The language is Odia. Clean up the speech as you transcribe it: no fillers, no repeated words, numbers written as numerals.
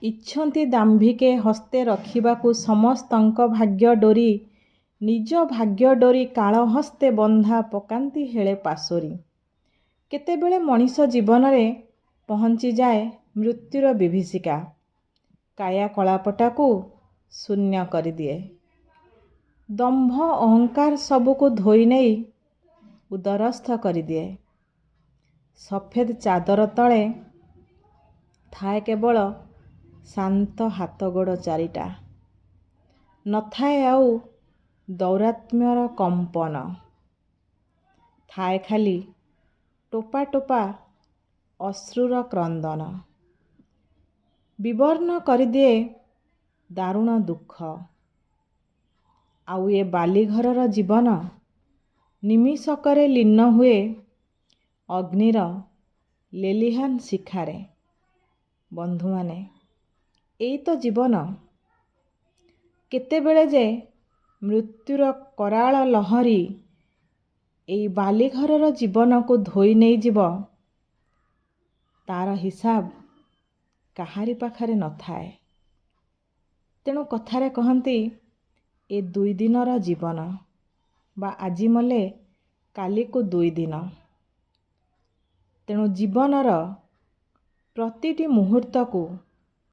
ଇଚ୍ଛନ୍ତି ଦାମ୍ଭିକେ ହସ୍ତେ ରଖିବାକୁ ସମସ୍ତଙ୍କ ଭାଗ୍ୟ ଡୋରି, ନିଜ ଭାଗ୍ୟ ଡୋରି କାଳ ହସ୍ତେ ବନ୍ଧା ପକାନ୍ତି ହେଳେ ପାଶୋରି। କେତେବେଳେ ମଣିଷ ଜୀବନରେ ପହଞ୍ଚିଯାଏ ମୃତ୍ୟୁର ବିଭୀଷିକା, କାୟାକଳାପଟାକୁ ଶୂନ୍ୟ କରିଦିଏ। ଦମ୍ଭ ଅହଙ୍କାର ସବୁକୁ ଧୋଇ ନେଇ ଉଦରସ୍ଥ କରିଦିଏ। ସଫେଦ ଚାଦର ତଳେ ଥାଏ କେବଳ ଶାନ୍ତ ହାତଗୋଡ଼ ଚାରିଟା। ନଥାଏ ଆଉ ଦୌରାତ୍ମ୍ୟର କମ୍ପନ। ଥାଏ ଖାଲି ଟୋପା ଟୋପା ଅଶ୍ରୁର କ୍ରନ୍ଦନ। ବିବର୍ଣ୍ଣ କରିଦିଏ ଦାରୁଣ ଦୁଃଖ। ଆଉ ଏ ବାଲିଘରର ଜୀବନ ନିମିଷକରେ ଲୀନ ହୁଏ ଅଗ୍ନିର ଲେଲିହାନ ଶିଖାରେ। ବନ୍ଧୁମାନେ, ଏଇ ତ ଜୀବନ। କେତେବେଳେ ଯେ ମୃତ୍ୟୁର କରାଳ ଲହରୀ ଏଇ ବାଲିଘରର ଜୀବନକୁ ଧୋଇ ନେଇଯିବ, ତାର ହିସାବ କାହାରି ପାଖରେ ନଥାଏ। ତେଣୁ କଥାରେ କହନ୍ତି, ଏ 2 ଦିନର ଜୀବନ, ବା ଆଜି ମଲେ କାଲିକୁ 2 ଦିନ। ତେଣୁ ଜୀବନର ପ୍ରତିଟି ମୁହୂର୍ତ୍ତକୁ